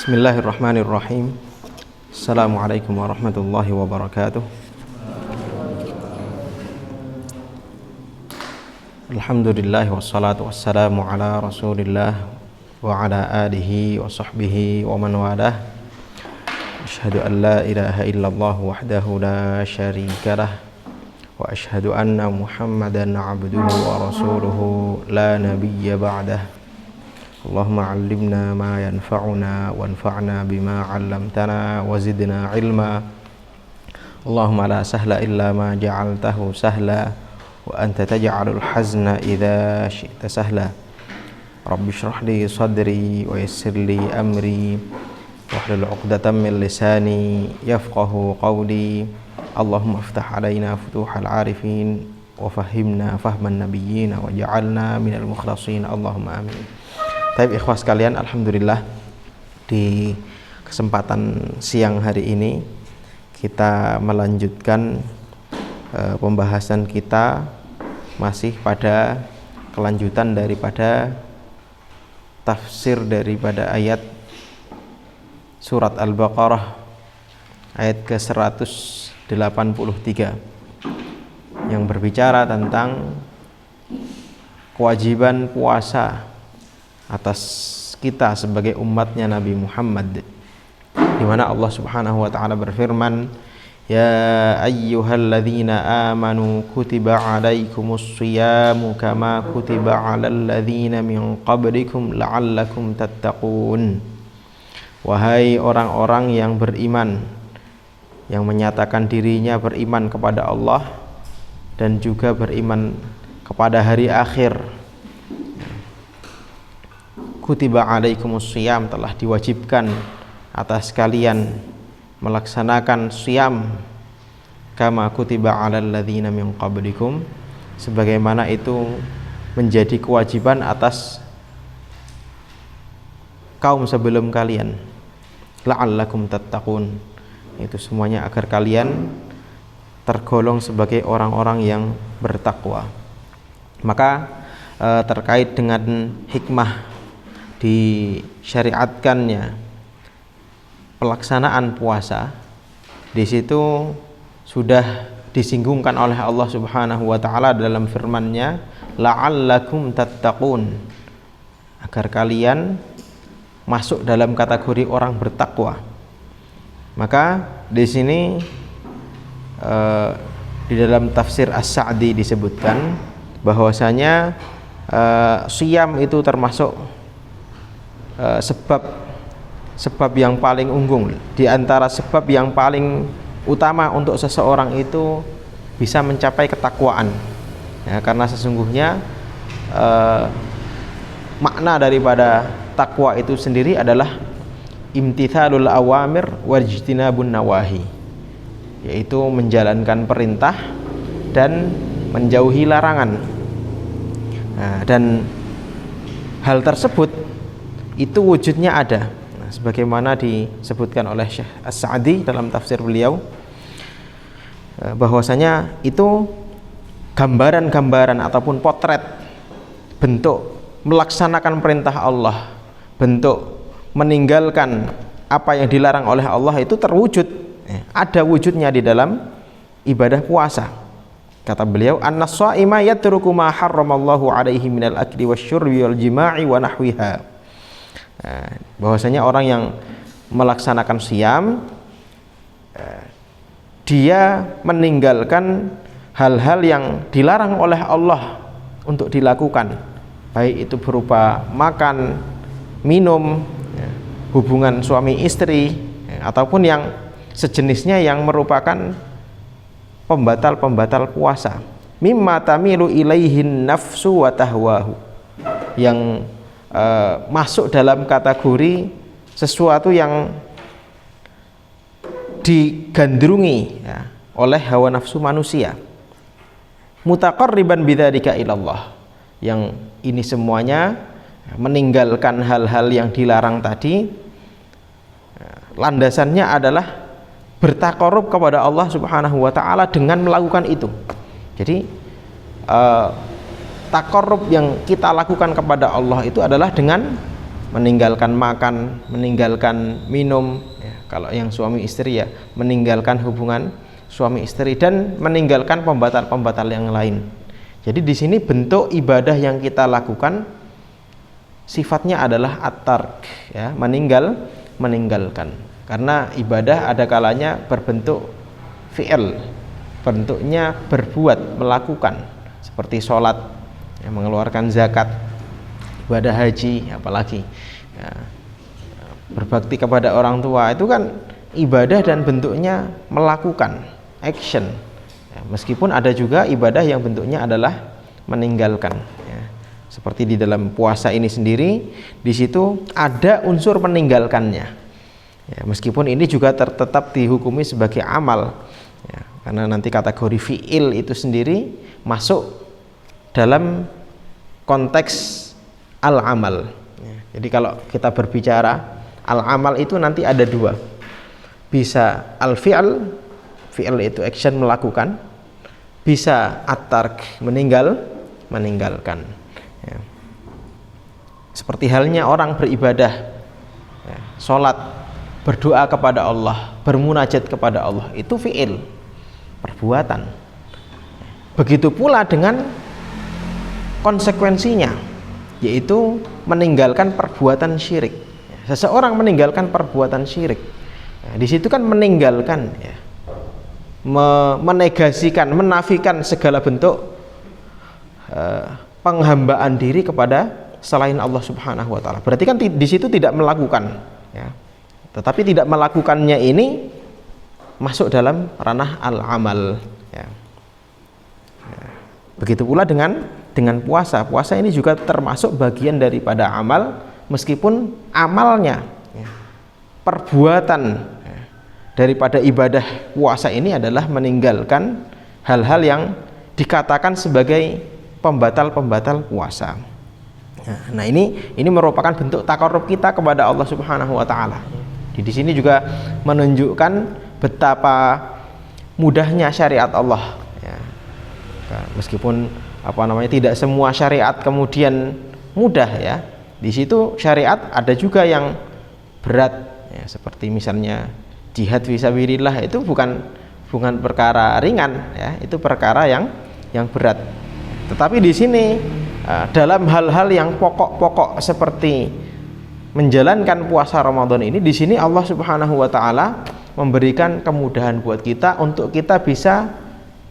Bismillahirrahmanirrahim. Assalamualaikum warahmatullahi wabarakatuh. Alhamdulillah wassalatu wassalamu ala Rasulillah wa ala alihi wa sahbihi wa man walah. Asyhadu an la ilaha illallah wahdahu la syarikalah wa asyhadu anna Muhammadan abduhu wa rasuluhu la nabiyya ba'dah. Allahumma 'allimna ma yanfa'una wanfa'na bima 'allamtana wa zidna 'ilma. Allahumma la sahla illa ma ja'altahu sahla wa anta taj'alul hazna idza syi'ta sahla. Rabbi shrah li sadri wa yassir li amri wahlul 'uqdatam min lisani yafqahu qawli. Allahumma iftah 'alaina futuhal 'arifin wa fahhimna fahman nabiyyin wa ja'alna minal mukhlasin. Allahumma amin. Baik ikhwah sekalian, alhamdulillah di kesempatan siang hari ini kita melanjutkan pembahasan kita masih pada kelanjutan daripada tafsir daripada ayat surat Al-Baqarah ayat ke-183 yang berbicara tentang kewajiban puasa atas kita sebagai umatnya Nabi Muhammad, di mana Allah Subhanahu wa taala berfirman, ya ayyuhalladzina amanu kutiba alaikumus shiyamu kama kutiba alal ladzina min qablikum la'allakum tattaqun. Wahai orang-orang yang beriman, yang menyatakan dirinya beriman kepada Allah dan juga beriman kepada hari akhir, kutiba alaikumus syiyam, telah diwajibkan atas kalian melaksanakan syiyam kama kutiba alal ladzina min qablikum, sebagaimana itu menjadi kewajiban atas kaum sebelum kalian, la'allakum tattaqun, itu semuanya agar kalian tergolong sebagai orang-orang yang bertakwa. Maka terkait dengan hikmah disyariatkannya pelaksanaan puasa, di situ sudah disinggungkan oleh Allah Subhanahu wa taala dalam firman-Nya, la'allakum tattaqun, agar kalian masuk dalam kategori orang bertakwa. Maka di sini di dalam tafsir As-Sa'di disebutkan bahwasanya siyam itu termasuk sebab yang paling unggul, di antara sebab yang paling utama untuk seseorang itu bisa mencapai ketakwaan, ya, karena sesungguhnya makna daripada takwa itu sendiri adalah imtithalul awamir wajtinabun nawahi, yaitu menjalankan perintah dan menjauhi larangan. Nah, dan hal tersebut itu wujudnya ada, sebagaimana disebutkan oleh Syekh As-Sa'di dalam tafsir beliau, bahwasanya itu gambaran-gambaran ataupun potret bentuk melaksanakan perintah Allah, bentuk meninggalkan apa yang dilarang oleh Allah, itu terwujud, ada wujudnya di dalam ibadah puasa. Kata beliau, an-shaima yatruku ma harramallahu alaihi minal akli wasyurbi wal jima'i wa nahwiha. Bahwasanya orang yang melaksanakan siyam, dia meninggalkan hal-hal yang dilarang oleh Allah untuk dilakukan, baik itu berupa makan, minum, hubungan suami istri, ataupun yang sejenisnya yang merupakan pembatal-pembatal puasa, mimma tamilu ilaihin nafsu wa tahwahu, yang masuk dalam kategori sesuatu yang digandrungi, ya, oleh hawa nafsu manusia, mutaqarriban bidzalika ilallah, yang ini semuanya meninggalkan hal-hal yang dilarang tadi, landasannya adalah bertaqarrub kepada Allah Subhanahu wa taala dengan melakukan itu. Jadi taqarrub yang kita lakukan kepada Allah itu adalah dengan meninggalkan makan, meninggalkan minum, ya, kalau yang suami istri ya meninggalkan hubungan suami istri dan meninggalkan pembatal-pembatal yang lain. Jadi di sini bentuk ibadah yang kita lakukan sifatnya adalah at-tark, ya, meninggalkan. Karena ibadah ada kalanya berbentuk fi'il, bentuknya berbuat, melakukan, seperti sholat, ya, mengeluarkan zakat, ibadah haji, apalagi ya, berbakti kepada orang tua, itu kan ibadah dan bentuknya melakukan, action, ya, meskipun ada juga ibadah yang bentuknya adalah meninggalkan, ya. Seperti di dalam puasa ini sendiri, di situ ada unsur meninggalkannya, ya, meskipun ini juga tetap dihukumi sebagai amal, ya, karena nanti kategori fi'il itu sendiri masuk dalam konteks al-amal, ya. Jadi kalau kita berbicara al-amal itu nanti ada dua, bisa al-fi'al, fi'al itu action, melakukan, bisa at-tark, meninggalkan, ya. Seperti halnya orang beribadah, ya, sholat, berdoa kepada Allah, bermunajat kepada Allah, itu fi'il, perbuatan. Begitu pula dengan konsekuensinya, yaitu meninggalkan perbuatan syirik. Seseorang meninggalkan perbuatan syirik, ya, di situ kan meninggalkan, ya, menegasikan, menafikan segala bentuk penghambaan diri kepada selain Allah Subhanahu wa taala. Berarti kan di situ tidak melakukan, ya. Tetapi tidak melakukannya ini masuk dalam ranah al-amal, ya. Begitu pula dengan puasa. Puasa ini juga termasuk bagian daripada amal, meskipun amalnya, ya, perbuatan, ya, daripada ibadah puasa ini adalah meninggalkan hal-hal yang dikatakan sebagai pembatal-pembatal puasa. Nah, ini merupakan bentuk takarrub kita kepada Allah Subhanahu wa taala. Di sini juga menunjukkan betapa mudahnya syariat Allah, ya. Meskipun tidak semua syariat kemudian mudah, ya. Di situ syariat ada juga yang berat, ya, seperti misalnya jihad fisabilillah, itu bukan perkara ringan, ya, itu perkara yang berat. Tetapi di sini dalam hal-hal yang pokok-pokok seperti menjalankan puasa Ramadan ini, di sini Allah Subhanahu wa taala memberikan kemudahan buat kita untuk kita bisa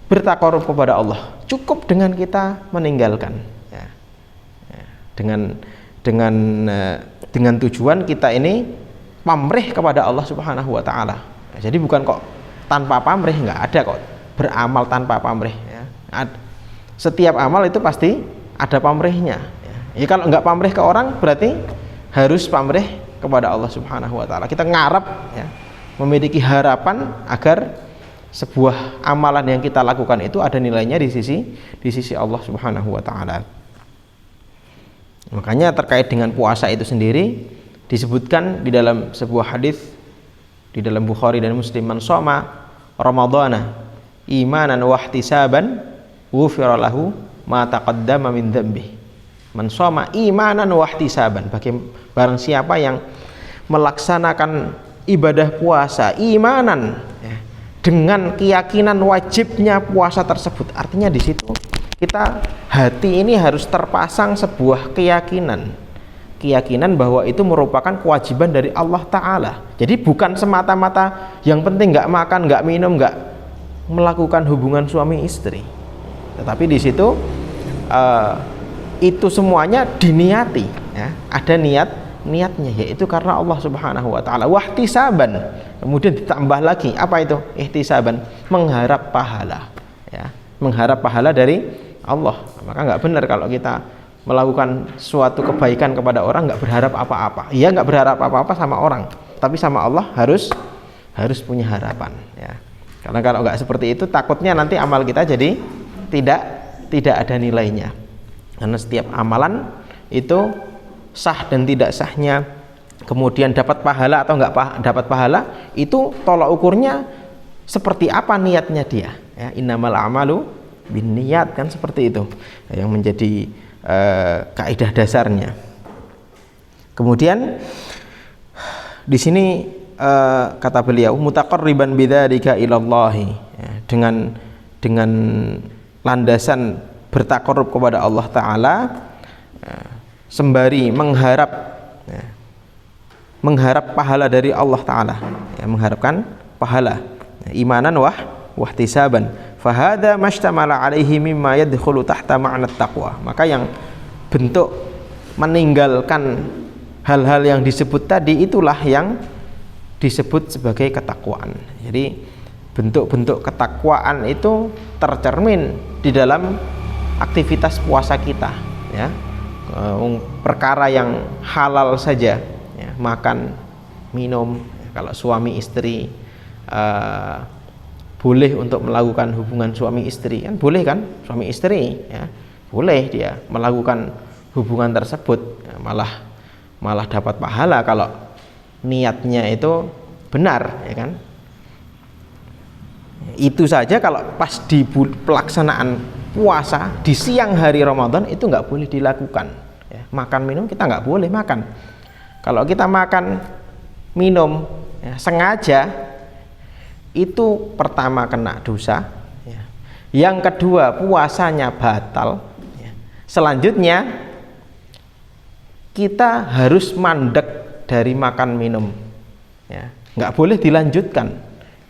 bertakarub kepada Allah. Cukup dengan kita meninggalkan, ya. Dengan tujuan kita ini pamrih kepada Allah Subhanahu wa taala. Jadi bukan kok tanpa pamrih, nggak ada kok beramal tanpa pamrih, ya. Setiap amal itu pasti ada pamrihnya, ya. Ya, kalau nggak pamrih ke orang berarti harus pamrih kepada Allah Subhanahu wa taala. Kita ngarep, ya, memiliki harapan agar sebuah amalan yang kita lakukan itu ada nilainya di sisi Allah Subhanahu wa taala. Makanya terkait dengan puasa itu sendiri disebutkan di dalam sebuah hadis di dalam Bukhari dan Muslim, man shoma ramadhana imanan wa ihtisaban ghufira lahu ma taqaddama min dzambi. Man shoma imanan wa ihtisaban, barang siapa yang melaksanakan ibadah puasa imanan, ya, dengan keyakinan wajibnya puasa tersebut. Artinya di situ kita hati ini harus terpasang sebuah keyakinan bahwa itu merupakan kewajiban dari Allah Ta'ala. Jadi bukan semata-mata yang penting nggak makan, nggak minum, nggak melakukan hubungan suami istri, tetapi di situ itu semuanya diniati, ya, ada niatnya, yaitu karena Allah Subhanahu wa taala. Wahtisaban, kemudian ditambah lagi apa itu? Ihtisaban, mengharap pahala, ya, mengharap pahala dari Allah. Maka nggak benar kalau kita melakukan suatu kebaikan kepada orang nggak berharap apa-apa. Iya, nggak berharap apa-apa sama orang, tapi sama Allah harus punya harapan, ya. Karena kalau nggak seperti itu takutnya nanti amal kita jadi tidak ada nilainya. Karena setiap amalan itu sah dan tidak sahnya, kemudian dapat pahala atau nggak dapat pahala, itu tolak ukurnya seperti apa niatnya dia, ya. Innamal a'malu binniyat, kan seperti itu yang menjadi kaidah dasarnya. Kemudian di sini kata beliau mutaqarriban bidzalika ilallahi, ya, dengan landasan bertakarrub kepada Allah taala, ya, sembari mengharap, ya, mengharap pahala dari Allah taala, ya, mengharapkan pahala, ya, imanan wahtisaban. Fahada mastamala alaihi mimma yadkhulu tahta ma'na taqwa. Maka yang bentuk meninggalkan hal-hal yang disebut tadi itulah yang disebut sebagai ketakwaan. Jadi bentuk-bentuk ketakwaan itu tercermin di dalam aktivitas puasa kita, ya. Perkara yang halal saja, ya, makan, minum, ya, kalau suami istri boleh untuk melakukan hubungan suami istri, kan boleh kan, suami istri, ya, boleh dia melakukan hubungan tersebut, ya, malah dapat pahala kalau niatnya itu benar, ya kan. Itu saja kalau pas di pelaksanaan puasa di siang hari Ramadan itu nggak boleh dilakukan, ya. Makan minum kita nggak boleh makan. Kalau kita makan minum, ya, sengaja, itu pertama kena dosa, ya. Yang kedua puasanya batal, ya. Selanjutnya kita harus mandek dari makan minum, ya, nggak boleh dilanjutkan,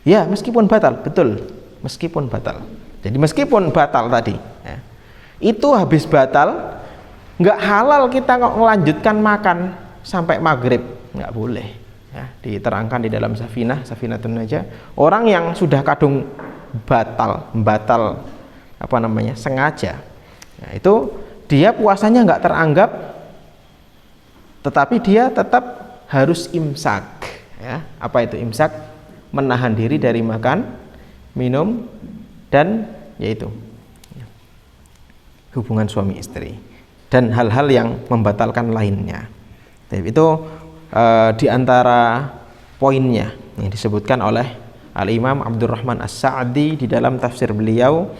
ya, meskipun batal, betul, meskipun batal. Jadi meskipun batal tadi, ya, itu habis batal nggak halal kita melanjutkan makan sampai maghrib, nggak boleh, ya. Diterangkan di dalam Safinatun Najah, orang yang sudah kadung batal apa namanya sengaja, nah, itu dia puasanya nggak teranggap, tetapi dia tetap harus imsak, ya. Apa itu imsak? Menahan diri dari makan, minum, dan yaitu hubungan suami istri dan hal-hal yang membatalkan lainnya. Jadi itu di antara poinnya yang disebutkan oleh Al-Imam Abdurrahman As-Sa'di di dalam tafsir beliau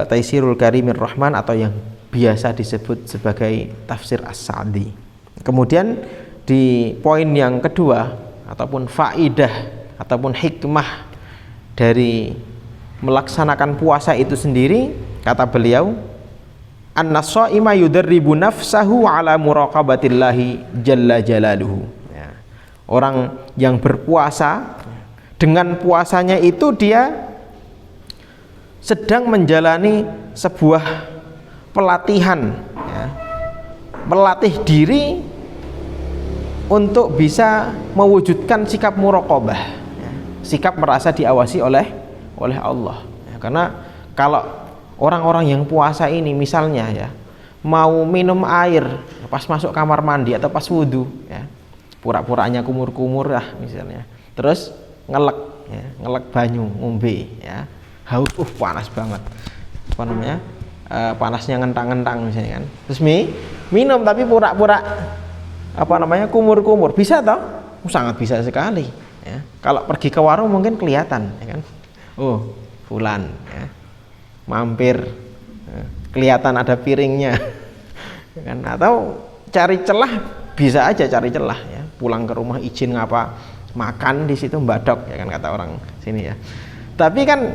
Taisirul Karimir Rahman, atau yang biasa disebut sebagai tafsir As-Sa'di. Kemudian di poin yang kedua ataupun faidah ataupun hikmah dari melaksanakan puasa itu sendiri, kata beliau, an-shaima yudarribu nafsahu ala muraqabatillahi jalla jalaluhu, ya. Orang yang berpuasa, dengan puasanya itu dia sedang menjalani sebuah pelatihan, ya, melatih diri untuk bisa mewujudkan sikap muraqabah, ya, sikap merasa diawasi oleh Allah, ya. Karena kalau orang-orang yang puasa ini misalnya, ya, mau minum air pas masuk kamar mandi atau pas wudhu, ya, pura-puranya kumur-kumur lah misalnya, terus ngelek, ya, ngelek banyu ngombe, ya, haus, panas banget, apa namanya, panasnya ngentang-ngentang misalnya kan, terus minum tapi pura-pura apa namanya kumur-kumur, bisa toh? Sangat bisa sekali, ya. Kalau pergi ke warung mungkin kelihatan, ya kan, oh fulan, ya, mampir, ya, kelihatan ada piringnya, ya kan? Atau cari celah, bisa aja cari celah, ya, pulang ke rumah izin ngapa makan di situ mbadok, ya kan, kata orang sini, ya. Tapi kan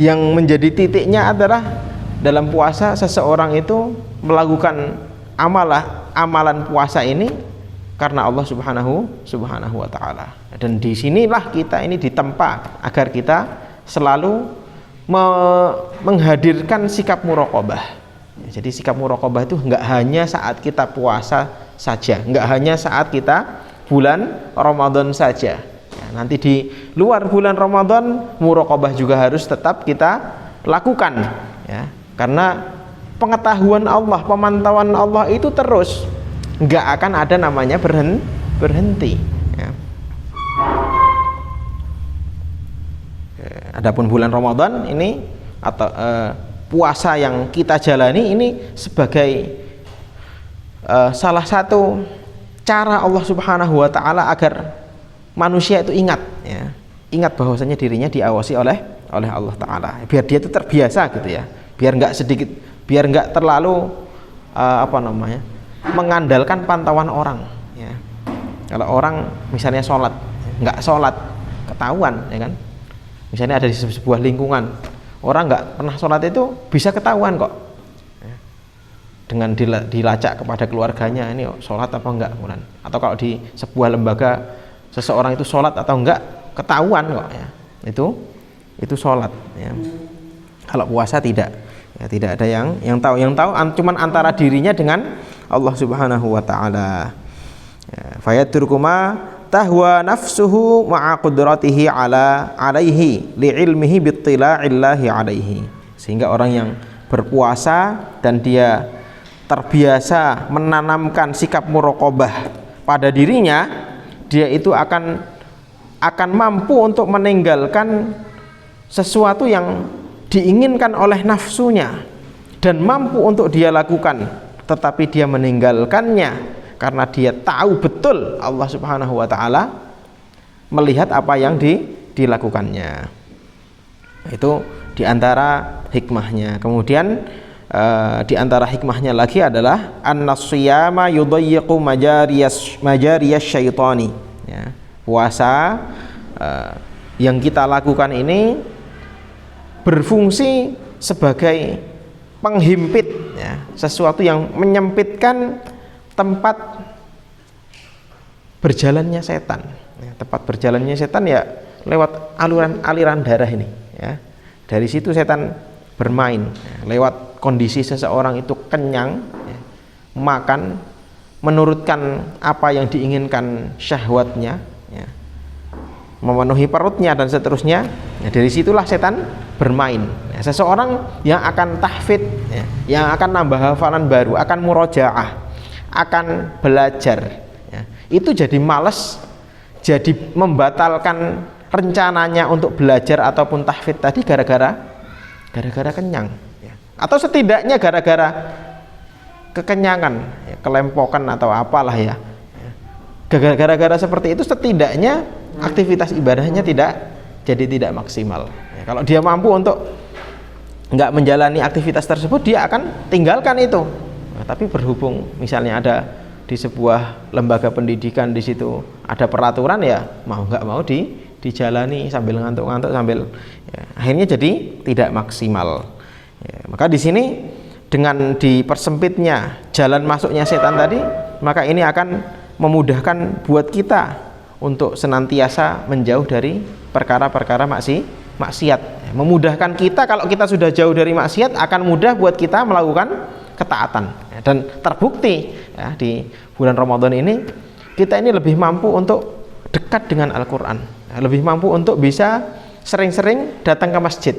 yang menjadi titiknya adalah dalam puasa seseorang itu melakukan amalan puasa ini karena Allah Subhanahu wa taala. Dan disinilah kita ini ditempa agar kita selalu menghadirkan sikap muraqabah. Jadi sikap muraqabah itu enggak hanya saat kita puasa saja, enggak hanya saat kita bulan Ramadan saja. Ya, nanti di luar bulan Ramadan muraqabah juga harus tetap kita lakukan, ya. Karena pengetahuan Allah, pemantauan Allah itu terus, nggak akan ada namanya berhenti, ya. Adapun bulan Ramadan ini atau puasa yang kita jalani ini sebagai salah satu cara Allah Subhanahu wa taala agar manusia itu ingat, ya, ingat bahwasanya dirinya diawasi oleh Allah taala, biar dia itu terbiasa gitu, ya, biar nggak terlalu apa namanya mengandalkan pantauan orang ya. Kalau orang misalnya sholat, nggak sholat ketahuan ya kan, misalnya ada di sebuah lingkungan orang nggak pernah sholat itu bisa ketahuan kok ya. Dengan dilacak kepada keluarganya, ini sholat apa enggak kemudian. Atau kalau di sebuah lembaga seseorang itu sholat atau enggak ketahuan kok ya, itu sholat ya. Kalau puasa tidak ya, tidak ada yang tahu cuman antara dirinya dengan Allah Subhanahu wa taala ya. Fayatrukuma tahwa nafsuhu ma'a qudratihi alaihi li'ilmihi bittila'illahi alaihi. Sehingga orang yang berpuasa dan dia terbiasa menanamkan sikap muraqabah pada dirinya, dia itu akan mampu untuk meninggalkan sesuatu yang diinginkan oleh nafsunya dan mampu untuk dia lakukan, tetapi dia meninggalkannya karena dia tahu betul Allah Subhanahu wa taala melihat apa yang dilakukannya. Itu diantara hikmahnya. Kemudian diantara hikmahnya lagi adalah an-nasiyama yudayyiqu majariyas syaitani ya. Puasa yang kita lakukan ini berfungsi sebagai penghimpit ya, sesuatu yang menyempitkan tempat berjalannya setan ya. Tempat berjalannya setan ya lewat aliran darah ini ya. Dari situ setan bermain ya. Lewat kondisi seseorang itu kenyang ya, makan menurutkan apa yang diinginkan syahwatnya ya, memenuhi perutnya dan seterusnya ya, dari situlah setan bermain ya. Seseorang yang akan tahfidz ya, yang akan nambah hafalan baru, akan murojaah, akan belajar ya, itu jadi malas, jadi membatalkan rencananya untuk belajar ataupun tahfidz tadi gara-gara kenyang ya. Atau setidaknya gara-gara kekenyangan ya, kelempokan atau apalah ya. Gara-gara seperti itu setidaknya aktivitas ibadahnya tidak maksimal ya. Kalau dia mampu untuk nggak menjalani aktivitas tersebut, dia akan tinggalkan itu. Nah, tapi berhubung misalnya ada di sebuah lembaga pendidikan, di situ ada peraturan ya, mau nggak mau dijalani sambil ngantuk-ngantuk sambil ya, akhirnya jadi tidak maksimal ya. Maka di sini dengan dipersempitnya jalan masuknya setan tadi, maka ini akan memudahkan buat kita untuk senantiasa menjauh dari perkara-perkara maksiat. Memudahkan kita, kalau kita sudah jauh dari maksiat, akan mudah buat kita melakukan ketaatan. Dan terbukti ya, di bulan Ramadan ini kita ini lebih mampu untuk dekat dengan Al-Quran, lebih mampu untuk bisa sering-sering datang ke masjid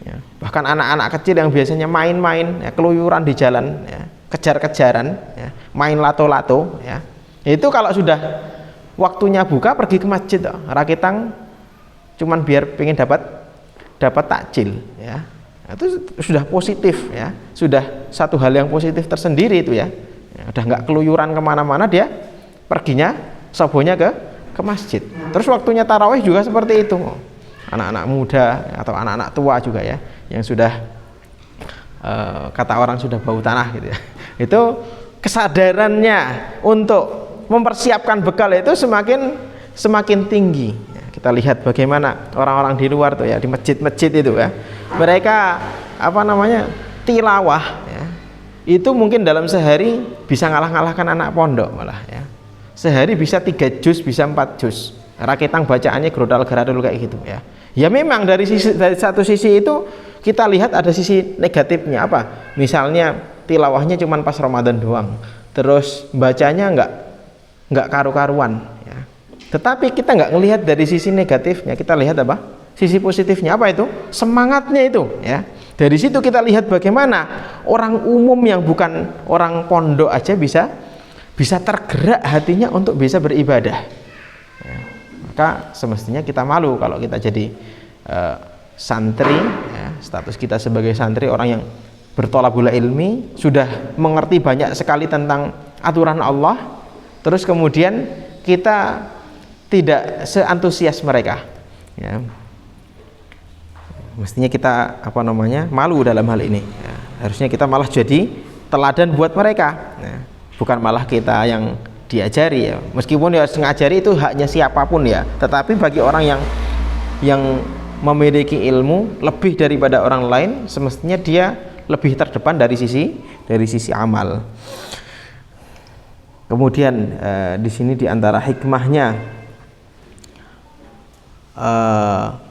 ya. Bahkan anak-anak kecil yang biasanya main-main ya, keluyuran di jalan ya, kejar-kejaran ya, main lato-lato ya, itu kalau sudah waktunya buka pergi ke masjid rakitang cuman biar pengen dapat takjil ya. Itu sudah positif ya, sudah satu hal yang positif tersendiri itu ya. Udah nggak keluyuran kemana-mana, dia perginya sobonya ke masjid. Terus waktunya tarawih juga seperti itu, anak-anak muda atau anak-anak tua juga ya, yang sudah kata orang sudah bau tanah gitu ya, itu kesadarannya untuk mempersiapkan bekal itu semakin tinggi ya. Kita lihat bagaimana orang-orang di luar tuh ya, di masjid-masjid itu ya, mereka tilawah ya, itu mungkin dalam sehari bisa ngalah-ngalahkan anak pondok malah ya. Sehari bisa 3 juz, bisa 4 juz. Rakitang bacaannya gerodal-geradul kayak gitu ya. Ya memang dari satu sisi itu kita lihat ada sisi negatifnya apa? Misalnya tilawahnya cuma pas Ramadan doang. Terus bacanya enggak karu-karuan ya. Tetapi kita enggak ngelihat dari sisi negatifnya, kita lihat apa? Sisi positifnya apa itu? Semangatnya itu ya. Dari situ kita lihat bagaimana orang umum yang bukan orang pondok aja bisa tergerak hatinya untuk bisa beribadah ya. Maka semestinya kita malu kalau kita jadi santri ya, status kita sebagai santri, orang yang bertolabul ilmi, sudah mengerti banyak sekali tentang aturan Allah, terus kemudian kita tidak seantusias mereka ya. Mestinya kita malu dalam hal ini ya. Harusnya kita malah jadi teladan buat mereka ya. bukan malah kita yang diajari ya. Meskipun ya ngajari itu haknya siapapun ya, tetapi bagi orang yang memiliki ilmu lebih daripada orang lain, semestinya dia lebih terdepan dari sisi amal. Kemudian di sini di antara hikmahnya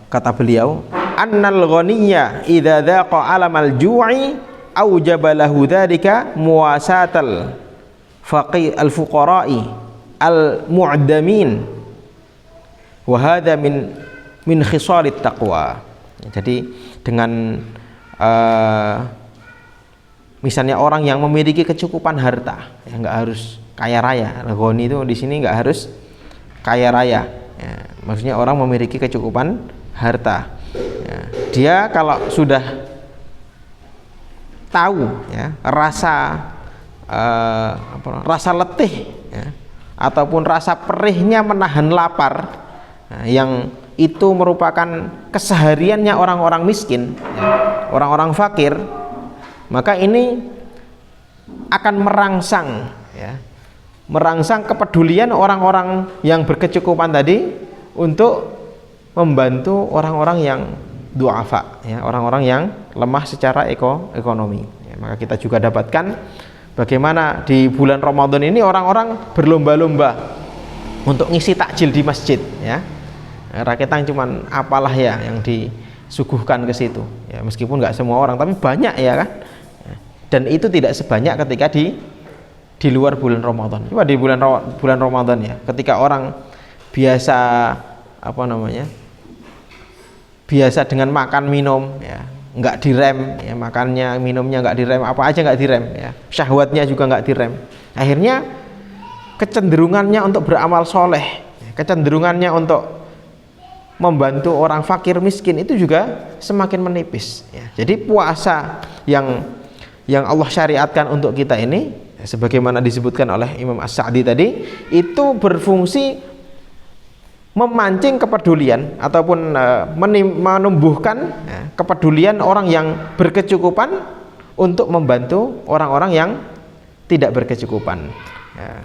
kata beliau, annal ghaniyya idza dhaqa alamal ju'i aujaba lahu dzalika muwasatal faqih al fuqara'i al mu'damin wa hadha min khisalit taqwa. Jadi dengan misalnya orang yang memiliki kecukupan harta, ya nggak harus kaya raya. Ghani itu di sini nggak harus kaya raya. Ya, maksudnya orang memiliki kecukupan harta. Ya, dia kalau sudah tahu ya rasa letih ya, ataupun rasa perihnya menahan lapar, yang itu merupakan kesehariannya orang-orang miskin, ya, orang-orang fakir, maka ini akan merangsang kepedulian orang-orang yang berkecukupan tadi untuk membantu orang-orang yang du'afa, ya, orang-orang yang lemah secara ekonomi. Ya, maka kita juga dapatkan bagaimana di bulan Ramadan ini orang-orang berlomba-lomba untuk ngisi takjil di masjid, ya. Raketang cuman apalah ya yang disuguhkan ke situ, ya, meskipun nggak semua orang tapi banyak ya kan. Dan itu tidak sebanyak ketika di luar bulan Ramadan. Coba di bulan Ramadan ya, ketika orang biasa biasa dengan makan minum ya, nggak direm ya, makannya minumnya nggak direm, apa aja nggak direm ya, syahwatnya juga nggak direm. Akhirnya kecenderungannya untuk beramal soleh, kecenderungannya untuk membantu orang fakir miskin itu juga semakin menipis ya. Jadi puasa yang Allah syariatkan untuk kita ini, sebagaimana disebutkan oleh Imam As-Sa'di tadi, itu berfungsi memancing kepedulian ataupun menumbuhkan kepedulian orang yang berkecukupan untuk membantu orang-orang yang tidak berkecukupan. Ya,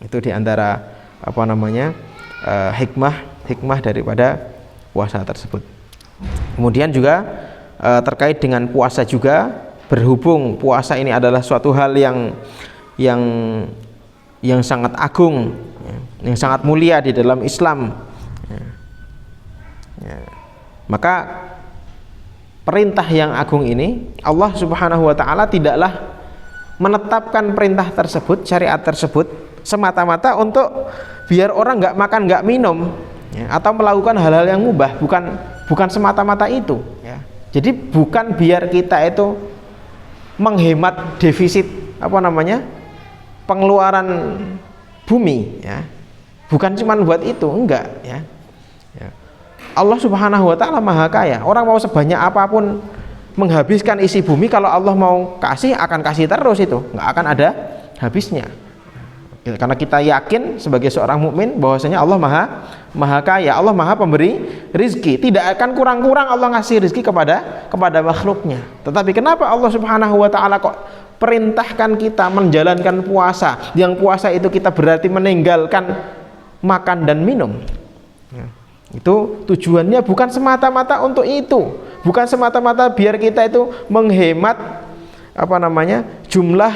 itu diantara hikmah daripada puasa tersebut. Kemudian juga terkait dengan puasa juga, berhubung puasa ini adalah suatu hal yang sangat agung, yang sangat mulia di dalam Islam, maka perintah yang agung ini Allah Subhanahu wa ta'ala tidaklah menetapkan perintah tersebut, syariat tersebut semata-mata untuk biar orang nggak makan nggak minum ya, atau melakukan hal-hal yang mubah, bukan semata-mata itu ya. Jadi bukan biar kita itu menghemat defisit pengeluaran bumi ya, bukan cuma buat itu, enggak ya. Allah Subhanahu wa ta'ala maha kaya. Orang mau sebanyak apapun menghabiskan isi bumi, kalau Allah mau kasih akan kasih terus, itu nggak akan ada habisnya. Karena kita yakin sebagai seorang mukmin bahwasanya Allah maha kaya, Allah maha pemberi rizki, tidak akan kurang-kurang Allah ngasih rizki kepada makhluknya. Tetapi kenapa Allah Subhanahu wa ta'ala kok perintahkan kita menjalankan puasa, yang puasa itu kita berarti meninggalkan makan dan minum ya. Itu tujuannya bukan semata-mata untuk itu, bukan semata-mata biar kita itu menghemat jumlah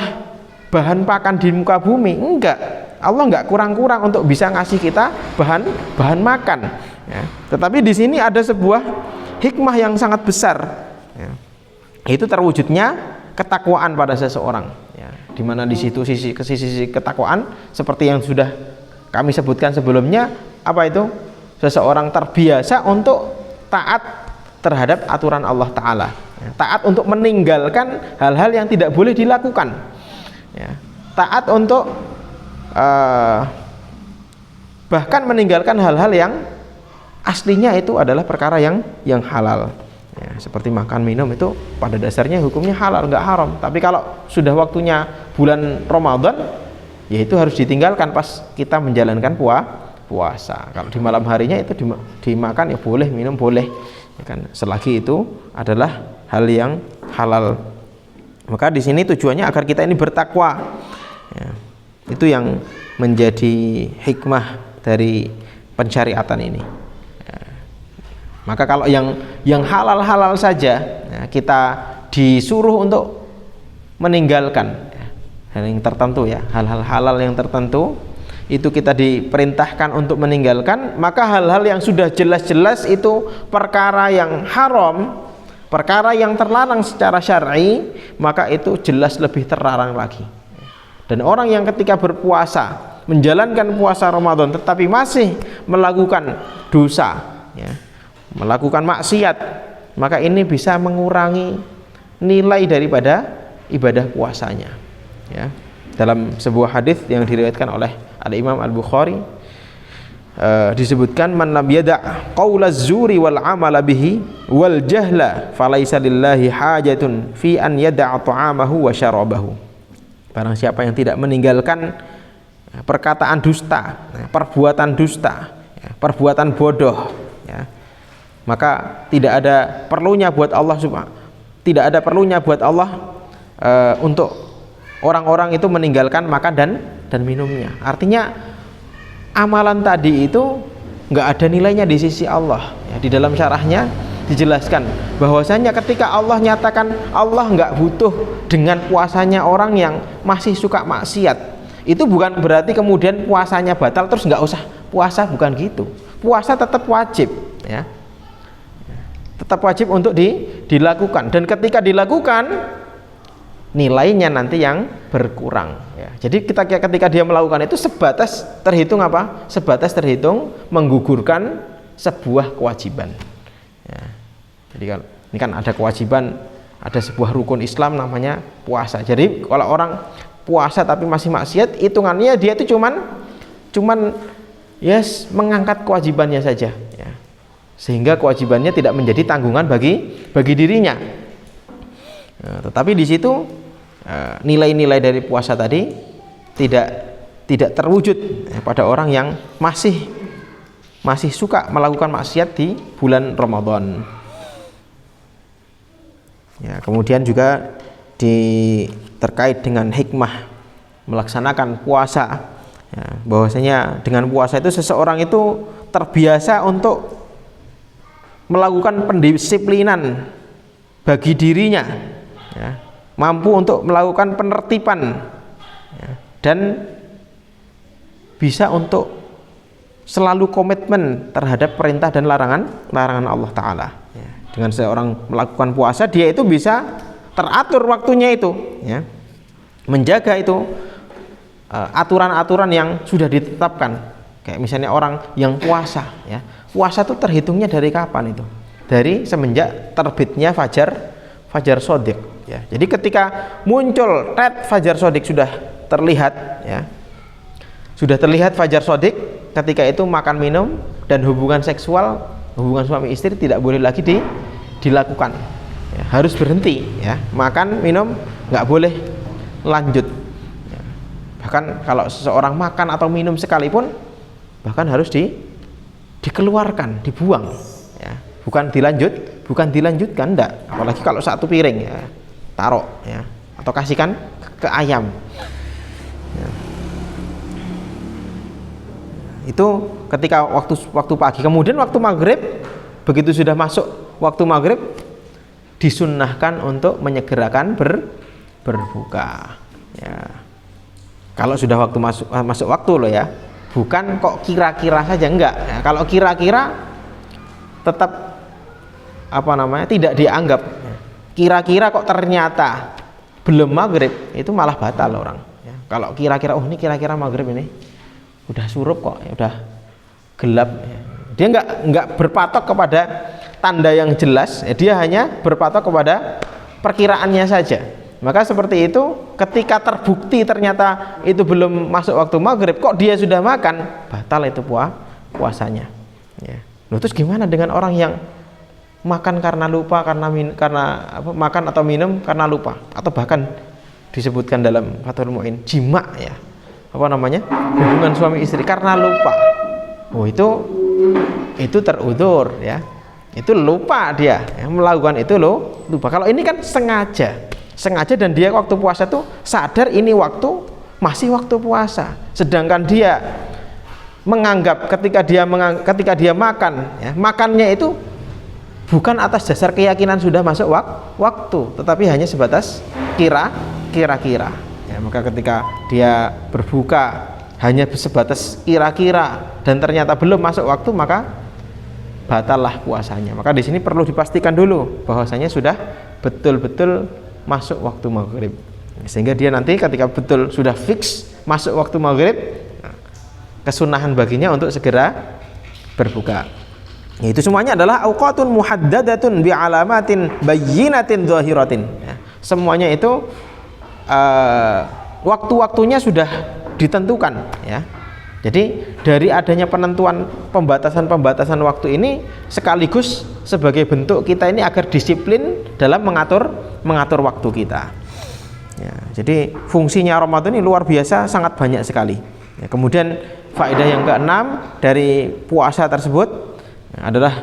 bahan pakan di muka bumi, enggak. Allah enggak kurang-kurang untuk bisa ngasih kita bahan makan ya. Tetapi di sini ada sebuah hikmah yang sangat besar ya. Itu terwujudnya ketakwaan pada seseorang ya. Dimana di situ sisi ketakwaan seperti yang sudah kami sebutkan sebelumnya, apa itu? Seseorang terbiasa untuk taat terhadap aturan Allah Ta'ala ya. Taat untuk meninggalkan hal-hal yang tidak boleh dilakukan ya. Taat untuk bahkan meninggalkan hal-hal yang aslinya itu adalah perkara yang halal ya. Seperti makan minum itu pada dasarnya hukumnya halal, nggak haram. Tapi kalau sudah waktunya bulan Ramadan, ya itu harus ditinggalkan pas kita menjalankan puasa. Kalau di malam harinya itu dimakan ya boleh, minum boleh ya kan, selagi itu adalah hal yang halal. Maka di sini tujuannya agar kita ini bertakwa ya. Itu yang menjadi hikmah dari pensyariatan ini. Maka kalau yang halal-halal saja kita disuruh untuk meninggalkan hal yang tertentu ya, hal-hal halal yang tertentu itu kita diperintahkan untuk meninggalkan, maka hal-hal yang sudah jelas-jelas itu perkara yang haram, perkara yang terlarang secara syar'i, maka itu jelas lebih terlarang lagi. Dan orang yang ketika berpuasa, menjalankan puasa Ramadan tetapi masih melakukan dosa ya, melakukan maksiat, maka ini bisa mengurangi nilai daripada ibadah puasanya ya. Dalam sebuah hadis yang diriwayatkan oleh Al-Imam Al-Bukhari disebutkan, man lam yada' qaulaz zuri wal amala bihi wal jahla falaisa lillahi hajatun fi an yada'a ta'amahu wa syarabahu. Barang siapa yang tidak meninggalkan perkataan dusta, perbuatan dusta, perbuatan bodoh ya, maka tidak ada perlunya buat Allah untuk orang-orang itu meninggalkan makan dan minumnya. Artinya amalan tadi itu nggak ada nilainya di sisi Allah ya. Di dalam syarahnya dijelaskan bahwasanya ketika Allah nyatakan Allah nggak butuh dengan puasanya orang yang masih suka maksiat, itu bukan berarti kemudian puasanya batal terus nggak usah puasa, bukan gitu. Puasa tetap wajib ya, tetap wajib untuk dilakukan, dan ketika dilakukan nilainya nanti yang berkurang ya. Jadi ketika dia melakukan itu sebatas terhitung apa? Sebatas terhitung menggugurkan sebuah kewajiban ya. Jadi ini kan ada kewajiban, ada sebuah rukun Islam namanya puasa. Jadi kalau orang puasa tapi masih maksiat, hitungannya dia itu cuman yes, mengangkat kewajibannya saja ya. Sehingga kewajibannya tidak menjadi tanggungan bagi dirinya. Nah, tetapi di situ nilai-nilai dari puasa tadi tidak terwujud pada orang yang masih suka melakukan maksiat di bulan Ramadan. Ya, kemudian juga terkait dengan hikmah melaksanakan puasa ya, bahwasanya dengan puasa itu seseorang itu terbiasa untuk melakukan pendisiplinan bagi dirinya ya, mampu untuk melakukan penertiban ya, dan bisa untuk selalu komitmen terhadap perintah dan larangan Allah Ta'ala ya. Dengan seorang melakukan puasa, dia itu bisa teratur waktunya itu ya, menjaga itu aturan-aturan yang sudah ditetapkan. Kayak misalnya orang yang puasa ya, puasa itu terhitungnya dari kapan itu? Dari semenjak terbitnya fajar shodiq ya. Jadi ketika muncul red fajar shodiq sudah terlihat ya, sudah terlihat fajar shodiq, ketika itu makan minum dan hubungan seksual, hubungan suami istri tidak boleh lagi dilakukan ya, harus berhenti ya, makan minum nggak boleh lanjut ya. Bahkan kalau seseorang makan atau minum sekalipun bahkan harus dikeluarkan, dibuang ya, bukan dilanjutkan enggak, apalagi kalau satu piring ya, taruh ya, atau kasihkan ke ayam ya. Itu ketika waktu pagi. Kemudian waktu maghrib, begitu sudah masuk waktu maghrib, disunnahkan untuk menyegerakan berbuka ya. Kalau sudah waktu masuk waktu loh ya, bukan kok kira-kira saja, enggak ya. Kalau kira-kira tetap tidak dianggap. Kira-kira kok ternyata belum maghrib, itu malah batal orang ya. Kalau kira-kira ini kira-kira maghrib ini udah surup kok ya, udah gelap ya. Dia enggak berpatok kepada tanda yang jelas ya, dia hanya berpatok kepada perkiraannya saja. Maka seperti itu, ketika terbukti ternyata itu belum masuk waktu maghrib kok dia sudah makan, batal itu puasanya ya. Loh, terus gimana dengan orang yang makan karena lupa, karena makan atau minum karena lupa, atau bahkan disebutkan dalam Fathul Mu'in jima ya, hubungan suami istri karena lupa. Oh, itu terudzur ya, itu lupa dia ya, melakukan itu lupa. Kalau ini kan sengaja dan dia waktu puasa tuh sadar ini waktu masih waktu puasa. Sedangkan dia menganggap ketika dia makan, ya, makannya itu bukan atas dasar keyakinan sudah masuk waktu, tetapi hanya sebatas kira-kira. Ya, maka ketika dia berbuka hanya sebatas kira-kira dan ternyata belum masuk waktu, maka batallah puasanya. Maka di sini perlu dipastikan dulu bahwasanya sudah betul-betul masuk waktu maghrib, sehingga dia nanti ketika betul sudah fix masuk waktu maghrib, kesunahan baginya untuk segera berbuka. Itu semuanya adalah auqatun muhaddadatun bi alamatin bayyinatin zahiratin. Ya, semuanya itu waktu-waktunya sudah ditentukan, ya. Jadi dari adanya penentuan pembatasan waktu ini sekaligus sebagai bentuk kita ini agar disiplin dalam mengatur waktu kita. Ya, jadi fungsinya Ramadan ini luar biasa, sangat banyak sekali. Ya, kemudian faedah yang keenam dari puasa tersebut adalah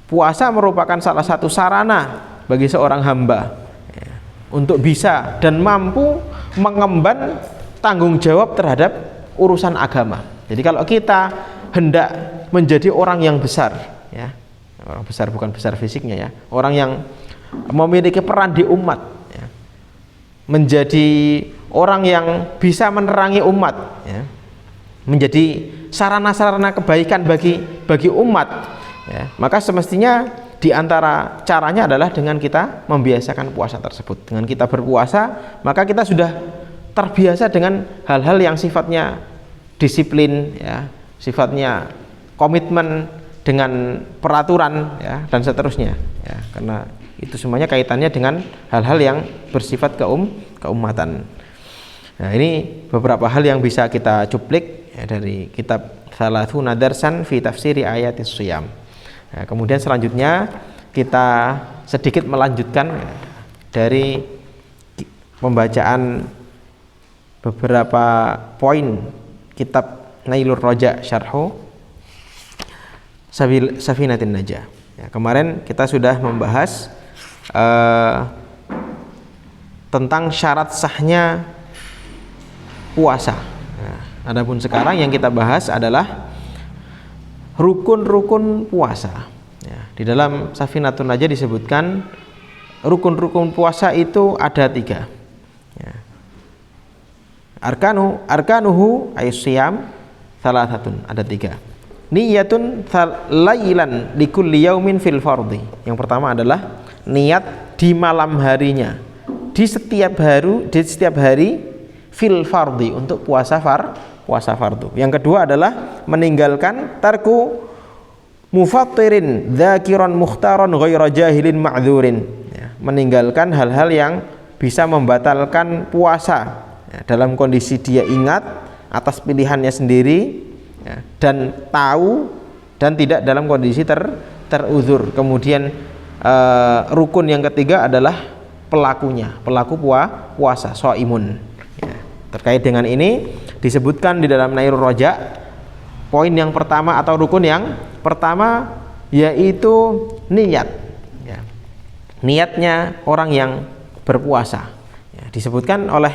puasa merupakan salah satu sarana bagi seorang hamba, ya, untuk bisa dan mampu mengemban tanggung jawab terhadap urusan agama. Jadi kalau kita hendak menjadi orang yang besar, ya, orang besar bukan besar fisiknya, ya, orang yang memiliki peran di umat, ya, menjadi orang yang bisa menerangi umat, ya, menjadi sarana-sarana kebaikan bagi umat, ya, maka semestinya di antara caranya adalah dengan kita membiasakan puasa tersebut. Dengan kita berpuasa, maka kita sudah terbiasa dengan hal-hal yang sifatnya disiplin, ya, sifatnya komitmen dengan peraturan, ya, dan seterusnya, ya, karena itu semuanya kaitannya dengan hal-hal yang bersifat keumatan. Nah, ini beberapa hal yang bisa kita cuplik, ya, dari kitab Thalathuna Darsan fi Tafsiri Ayatis Shiyam. Nah, kemudian selanjutnya kita sedikit melanjutkan, ya, dari pembacaan beberapa poin kitab Nailur Roja Syarhu Safinatin Najah. Ya, kemarin kita sudah membahas tentang syarat sahnya puasa. Nah, adapun sekarang yang kita bahas adalah rukun-rukun puasa. Ya, di dalam Safinatun Najah disebutkan rukun-rukun puasa itu ada 3. Ya. Arkanuhu ayyusiyam salasatun, ada 3. Niyatun lailan likulli yaumin fil fardhi. Yang pertama adalah niat di malam harinya, di setiap hari fil fardhi, untuk puasa fardu. Yang kedua adalah meninggalkan tarku mufattirin dzakiran mukhtaran ghaira jahilin ma'dzurin, ya, meninggalkan hal-hal yang bisa membatalkan puasa, ya, dalam kondisi dia ingat atas pilihannya sendiri, ya, dan tahu dan tidak dalam kondisi teruzur. Kemudian rukun yang ketiga adalah pelaku puasa, shaimun. Ya, terkait dengan ini disebutkan di dalam Nailur Roja, poin yang pertama atau rukun yang pertama yaitu niat, ya, niatnya orang yang berpuasa. Ya, disebutkan oleh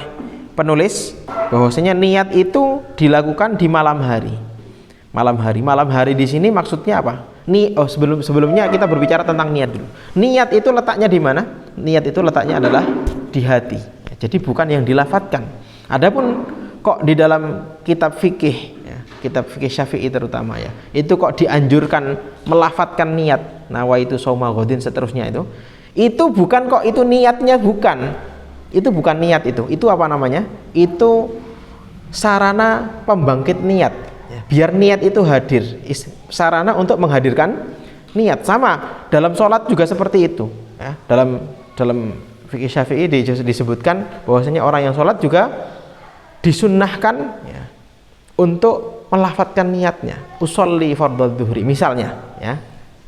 penulis bahwasanya niat itu dilakukan di malam hari. Malam hari di sini maksudnya apa? Sebelumnya kita berbicara tentang niat dulu. Niat itu letaknya di mana? Niat itu letaknya adalah di hati. Ya, jadi bukan yang dilafadzkan. Adapun kok di dalam kitab fikih, ya, kitab fikih Syafi'i terutama, ya, itu kok dianjurkan melafadzkan niat, nawaitu shauma ghadin seterusnya itu bukan, kok itu niatnya bukan. Itu bukan niat itu apa namanya? Itu sarana pembangkit niat, ya, biar niat itu hadir, sarana untuk menghadirkan niat. Sama dalam sholat juga seperti itu, ya. Dalam fikih Syafi'i disebutkan bahwasanya orang yang sholat juga disunnahkan, ya, untuk melafadzkan niatnya, usolli fardhu dzuhri misalnya, ya,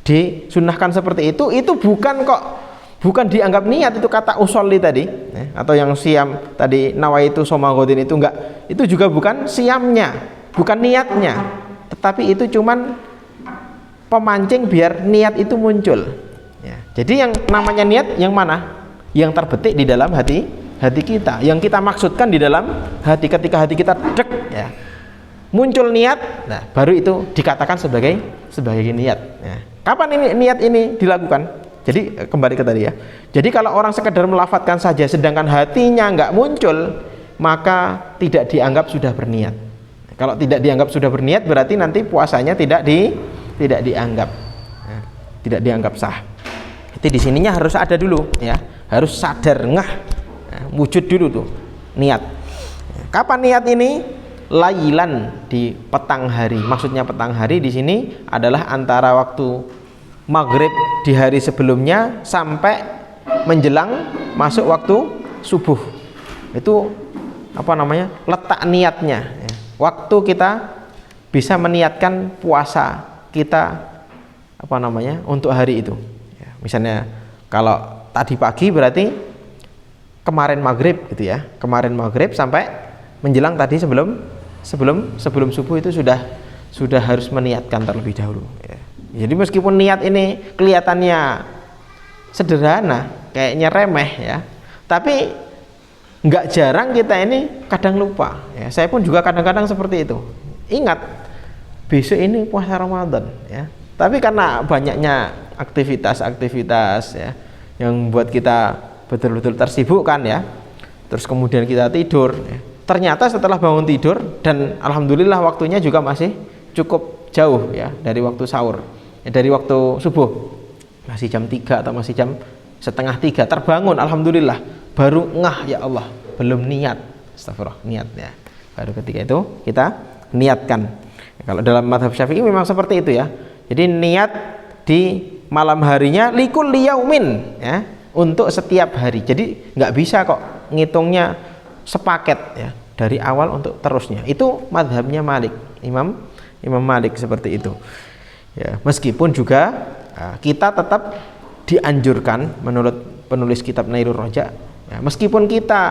disunnahkan seperti itu bukan dianggap niat itu kata usolli tadi, ya, atau yang siam tadi nawaitu shauma ghadin itu enggak, itu juga bukan siamnya, bukan niatnya, tetapi itu cuman pemancing biar niat itu muncul, ya. Jadi yang namanya niat yang mana? Yang terbetik di dalam hati kita, yang kita maksudkan di dalam hati. Ketika hati kita dek ya, muncul niat, nah baru itu dikatakan sebagai niat ya. Kapan ini niat ini dilakukan? Jadi kembali ke tadi ya. Jadi kalau orang sekedar melafatkan saja sedangkan hatinya nggak muncul, maka tidak dianggap sudah berniat. Kalau tidak dianggap sudah berniat, berarti nanti puasanya tidak dianggap ya, tidak dianggap sah. Jadi di sininya harus ada dulu ya, harus sadar ngah ya, wujud dulu tuh niat. Kapan niat ini? Lailan, di petang hari. Maksudnya petang hari di sini adalah antara waktu maghrib di hari sebelumnya sampai menjelang masuk waktu subuh. Itu apa namanya? Letak niatnya ya. Waktu kita bisa meniatkan puasa kita apa namanya untuk hari itu ya. Misalnya kalau tadi pagi berarti kemarin maghrib gitu ya, kemarin maghrib sampai menjelang tadi sebelum subuh itu sudah harus meniatkan terlebih dahulu ya. Jadi meskipun niat ini kelihatannya sederhana, kayaknya remeh ya, tapi nggak jarang kita ini kadang lupa ya. Saya pun juga kadang-kadang seperti itu, ingat besok ini puasa Ramadan ya, tapi karena banyaknya aktivitas ya yang membuat kita betul-betul tersibukkan ya, terus kemudian kita tidur ya. Ternyata setelah bangun tidur, dan alhamdulillah waktunya juga masih cukup jauh ya dari waktu sahur ya, dari waktu subuh masih jam 3 atau masih jam setengah 3 terbangun, alhamdulillah, baru ngah ya Allah, belum niat, astagfirullah, niat ya, baru ketika itu kita niatkan. Kalau dalam mazhab Syafi'i memang seperti itu ya. Jadi niat di malam harinya likul liyaumin ya, untuk setiap hari. Jadi nggak bisa kok ngitungnya sepaket ya, dari awal untuk terusnya. Itu mazhabnya Malik, Imam Malik seperti itu ya. Meskipun juga kita tetap dianjurkan menurut penulis kitab Nailur Roja ya, meskipun kita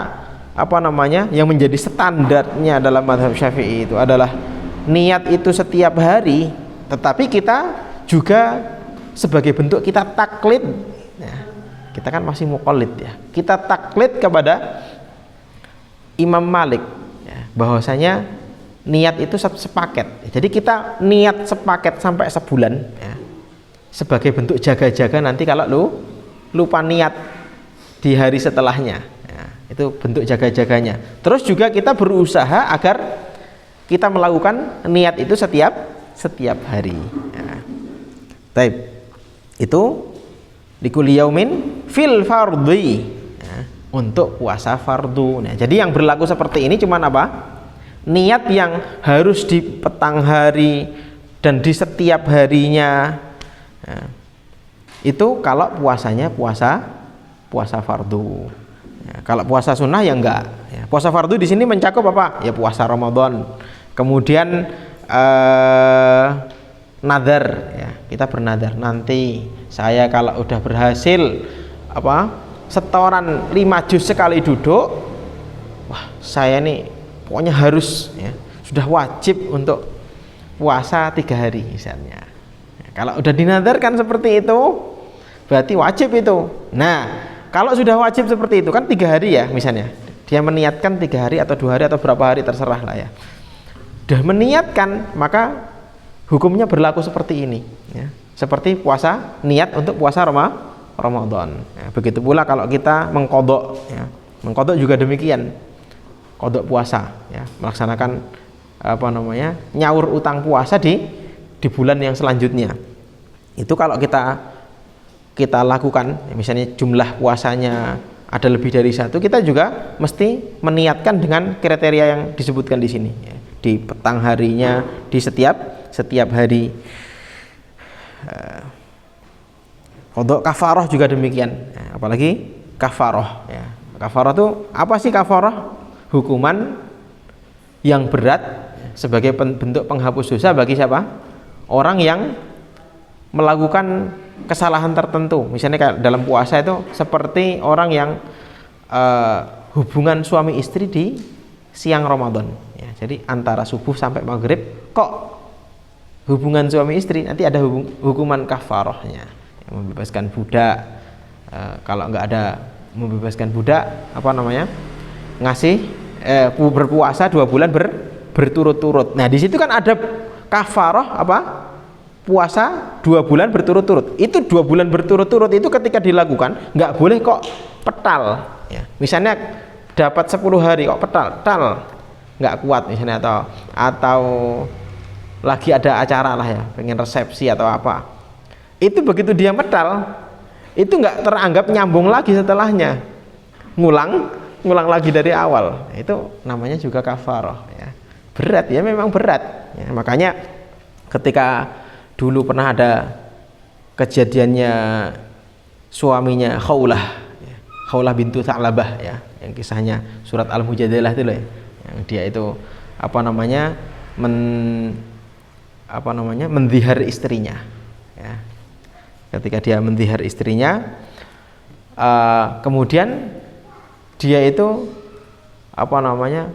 apa namanya yang menjadi standarnya dalam mazhab Syafi'i itu adalah niat itu setiap hari, tetapi kita juga sebagai bentuk kita taklid ya, kita kan masih muqallid ya, kita taklid kepada Imam Malik ya, bahwasanya niat itu sepaket. Jadi kita niat sepaket sampai sebulan ya, sebagai bentuk jaga-jaga nanti kalau lu lupa niat di hari setelahnya ya, itu bentuk jaga-jaganya. Terus juga kita berusaha agar kita melakukan niat itu setiap hari ya. Taib. Itu likuli yaumin fil fardhi ya, untuk puasa fardu. Nah, jadi yang berlaku seperti ini cuman apa? Niat yang harus di petang hari dan di setiap harinya ya, itu kalau puasanya puasa fardu ya. Kalau puasa sunnah ya enggak ya. Puasa fardu di sini mencakup apa? Ya puasa Ramadan, kemudian nadar ya, kita bernadar, nanti saya kalau udah berhasil setoran 5 juz sekali duduk, wah saya nih pokoknya harus ya, sudah wajib untuk puasa 3 hari misalnya ya, kalau udah dinadarkan seperti itu berarti wajib itu. Nah kalau sudah wajib seperti itu kan 3 hari ya, misalnya dia meniatkan 3 hari atau 2 hari atau berapa hari terserah lah ya, sudah meniatkan, maka hukumnya berlaku seperti ini ya, seperti puasa, niat untuk puasa Ramadan ya. Begitu pula kalau kita mengkodok ya, mengkodok juga demikian, kodok puasa ya, melaksanakan nyaur utang puasa di bulan yang selanjutnya. Itu kalau kita lakukan ya, misalnya jumlah puasanya ada lebih dari 1, kita juga mesti meniatkan dengan kriteria yang disebutkan di sini ya, di petang harinya, di setiap hari. Qadha kafarah juga demikian ya, apalagi kafarah ya. Kafarah itu apa sih? Kafarah hukuman yang berat sebagai bentuk penghapus dosa bagi siapa? Orang yang melakukan kesalahan tertentu. Misalnya kayak dalam puasa itu seperti orang yang hubungan suami istri di siang Ramadan ya. Jadi antara subuh sampai maghrib kok hubungan suami istri, nanti ada hukuman kafarahnya, membebaskan budak kalau nggak ada membebaskan budak, apa namanya, ngasih berpuasa 2 bulan berturut-turut. Nah di situ kan ada kafarah apa, puasa 2 bulan berturut-turut. Itu 2 bulan berturut-turut itu ketika dilakukan nggak boleh kok petal ya. Misalnya dapat 10 hari kok petal nggak kuat misalnya, atau lagi ada acara lah ya, pengen resepsi atau apa, itu begitu dia medal itu nggak teranggap nyambung lagi setelahnya, ngulang lagi dari awal. Itu namanya juga kafarah ya. Berat ya, memang berat ya. Makanya ketika dulu pernah ada kejadiannya suaminya Khawlah bintu Tha'labah ya, yang kisahnya surat Al-Mujadalah itu loh ya, yang dia itu apa namanya mendhihar istrinya ya. Ketika dia mendhihar istrinya, kemudian dia itu apa namanya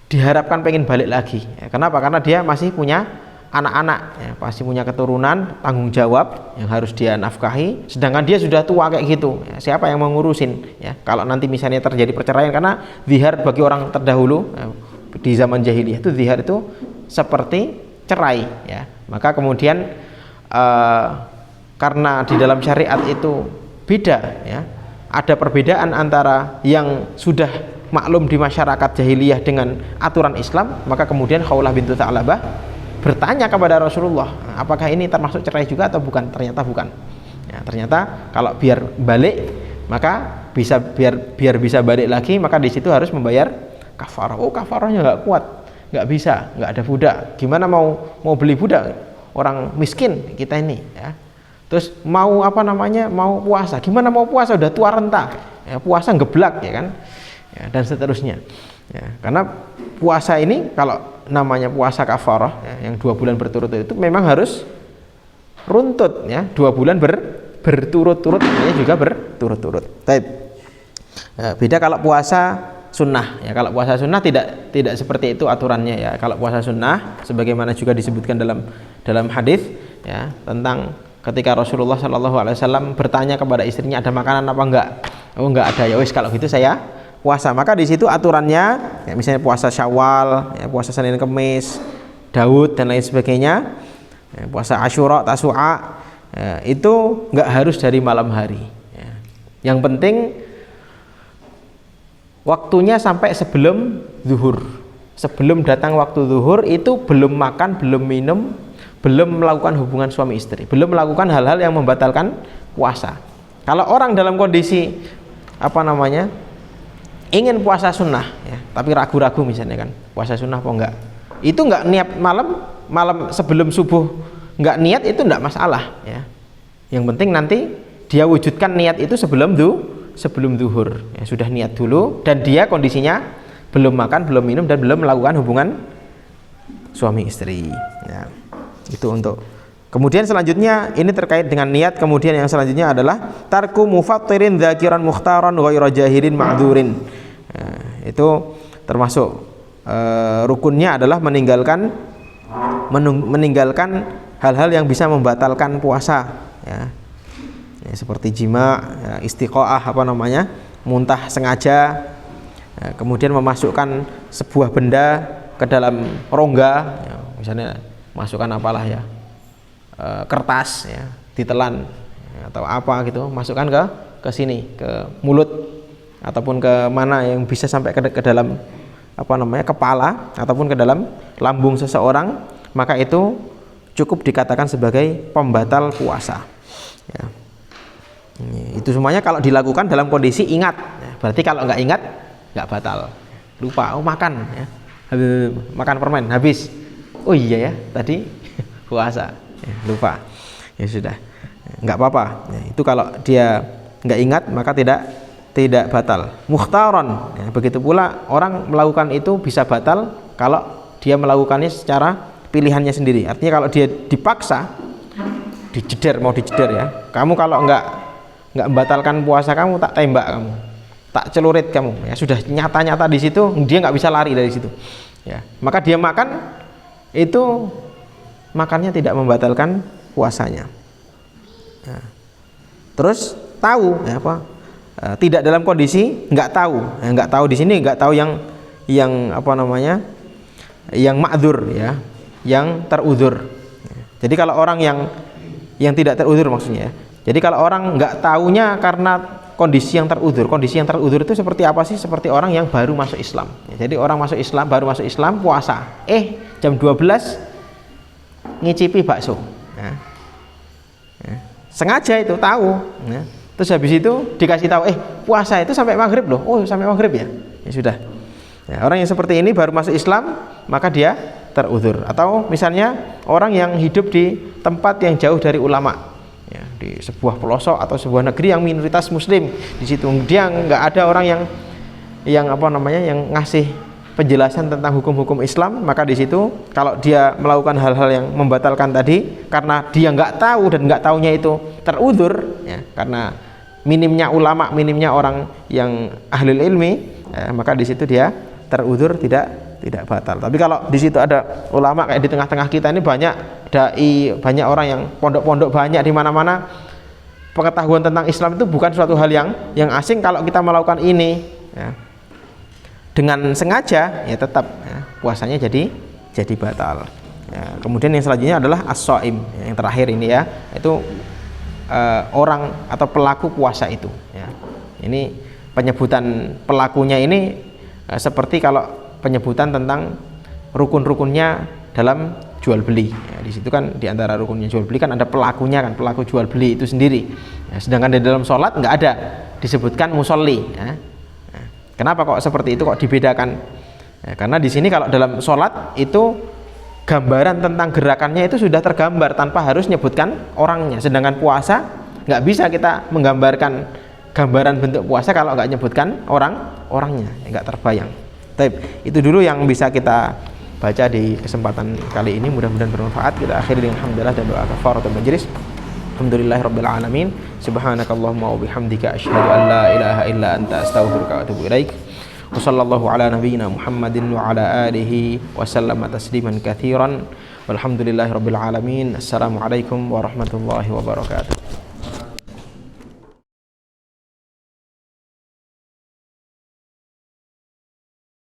diharapkan pengen balik lagi ya. Kenapa? Karena dia masih punya anak-anak ya, pasti punya keturunan, tanggung jawab yang harus dia nafkahi, sedangkan dia sudah tua kayak gitu ya. Siapa yang mau ngurusin ya kalau nanti misalnya terjadi perceraian? Karena zihar bagi orang terdahulu ya, di zaman jahiliyah itu zihar itu seperti cerai ya. Maka kemudian karena di dalam syariat itu beda ya, ada perbedaan antara yang sudah maklum di masyarakat jahiliyah dengan aturan Islam, maka kemudian Khawlah bintu Tha'labah bertanya kepada Rasulullah, apakah ini termasuk cerai juga atau bukan? Ternyata bukan ya, ternyata kalau biar balik, maka biar bisa balik lagi, maka di situ harus membayar kafarah. Oh, kafarahnya nggak kuat, nggak bisa, nggak ada budak, gimana mau beli budak, orang miskin kita ini ya. Terus mau apa namanya, mau puasa, gimana mau puasa, udah tua renta ya, puasa ngeblak ya kan ya, dan seterusnya ya. Karena puasa ini kalau namanya puasa kafarah ya, yang 2 bulan berturut-turut itu memang harus runtut ya, 2 bulan berturut-turut, ini juga berturut-turut. Baik. Beda kalau puasa sunnah ya. Kalau puasa sunnah tidak seperti itu aturannya ya. Kalau puasa sunnah sebagaimana juga disebutkan dalam hadis ya, tentang ketika Rasulullah SAW bertanya kepada istrinya, ada makanan apa enggak? Oh, enggak ada. Ya wis, kalau gitu saya puasa. Maka di situ aturannya ya, misalnya puasa Syawal ya, puasa Senin Kemis, Daud dan lain sebagainya ya, puasa Asyura, Tasu'a ya, itu enggak harus dari malam hari ya. Yang penting waktunya sampai sebelum zuhur. Sebelum datang waktu zuhur itu belum makan, belum minum, belum melakukan hubungan suami istri, belum melakukan hal-hal yang membatalkan puasa. Kalau orang dalam kondisi apa namanya ingin puasa sunnah ya, tapi ragu-ragu misalnya kan, puasa sunnah apa enggak, itu enggak niat malam sebelum subuh, enggak niat, itu enggak masalah ya. Yang penting nanti dia wujudkan niat itu sebelum zuhur ya, sudah niat dulu dan dia kondisinya belum makan, belum minum dan belum melakukan hubungan suami istri ya. Itu untuk. Kemudian selanjutnya ini terkait dengan niat. Kemudian yang selanjutnya adalah tarku mufattirin dzakiran mukhtaran ghairu jahirin ma'dzurin. Itu termasuk rukunnya adalah meninggalkan hal-hal yang bisa membatalkan puasa ya. Ya, seperti jima ya, istiqoah apa namanya, muntah sengaja ya, kemudian memasukkan sebuah benda ke dalam rongga ya, misalnya masukkan apalah ya, kertas ya, ditelan ya, atau apa gitu, masukkan ke sini, ke mulut ataupun ke mana yang bisa sampai ke dalam apa namanya, kepala ataupun ke dalam lambung seseorang, maka itu cukup dikatakan sebagai pembatal puasa ya. Itu semuanya kalau dilakukan dalam kondisi ingat ya, berarti kalau nggak ingat nggak batal. Lupa, oh makan ya, makan permen habis, oh iya ya tadi puasa ya, lupa, ya sudah nggak apa-apa ya. Itu kalau dia nggak ingat maka tidak batal. Mukhtaron ya, begitu pula orang melakukan itu bisa batal kalau dia melakukannya secara pilihannya sendiri. Artinya kalau dia dipaksa, mau dijeder ya, kamu kalau nggak membatalkan puasa kamu, tak tembak kamu, tak celurit kamu ya, sudah nyata-nyata di situ, dia nggak bisa lari dari situ ya, maka dia makan itu, makannya tidak membatalkan puasanya. Nah, terus tahu ya, tidak dalam kondisi nggak tahu. Nggak tahu di sini nggak tahu yang apa namanya, yang ma'dzur ya, yang terudzur. Jadi kalau orang yang tidak terudzur maksudnya. Jadi kalau orang nggak taunya karena kondisi yang terudzur itu seperti apa sih? Seperti orang yang baru masuk Islam. Jadi orang baru masuk Islam puasa. Jam 12 ngicipi bakso. Sengaja itu tahu. Terus habis itu dikasih tahu, puasa itu sampai maghrib loh. Oh, sampai maghrib ya? Ya sudah. Ya, orang yang seperti ini baru masuk Islam, maka dia terudzur. Atau misalnya orang yang hidup di tempat yang jauh dari ulama, ya, di sebuah pelosok atau sebuah negeri yang minoritas Muslim, di situ dia nggak ada orang yang apa namanya, yang ngasih penjelasan tentang hukum-hukum Islam, maka di situ kalau dia melakukan hal-hal yang membatalkan tadi karena dia nggak tahu dan nggak taunya itu terudzur, ya, karena minimnya ulama, minimnya orang yang ahli ilmi, ya, maka di situ dia terudzur, tidak batal. Tapi kalau di situ ada ulama kayak di tengah-tengah kita ini, banyak dai, banyak orang yang pondok-pondok banyak di mana-mana, pengetahuan tentang Islam itu bukan suatu hal yang asing. Kalau kita melakukan ini ya, dengan sengaja, ya tetap ya, puasanya jadi batal. Ya, kemudian yang selanjutnya adalah as-shaim, yang terakhir ini ya, itu orang atau pelaku puasa itu. Ya. Ini penyebutan pelakunya ini seperti kalau penyebutan tentang rukun-rukunnya dalam jual beli. Ya, di situ kan di antara rukunnya jual beli kan ada pelakunya kan, pelaku jual beli itu sendiri. Ya, sedangkan di dalam sholat nggak ada disebutkan musolli. Ya. Nah, kenapa kok seperti itu, kok dibedakan? Ya, karena di sini kalau dalam sholat itu gambaran tentang gerakannya itu sudah tergambar tanpa harus nyebutkan orangnya. Sedangkan puasa nggak bisa kita menggambarkan gambaran bentuk puasa kalau nggak nyebutkan orangnya, nggak terbayang. Baik, itu dulu yang bisa kita baca di kesempatan kali ini. Mudah-mudahan bermanfaat. Kita akhiri dengan hamdalah dan doa kafaratul majelis. Alhamdulillahirabbil alamin. Subhanakallahumma wa bihamdika asyhadu an la ilaha illa anta astaghfiruka wa atubu ilaik. Wa sallallahu ala nabiyyina Muhammadin wa ala alihi wa sallama tasliman katsiran. Walhamdulillahirabbil alamin. Assalamualaikum warahmatullahi wabarakatuh.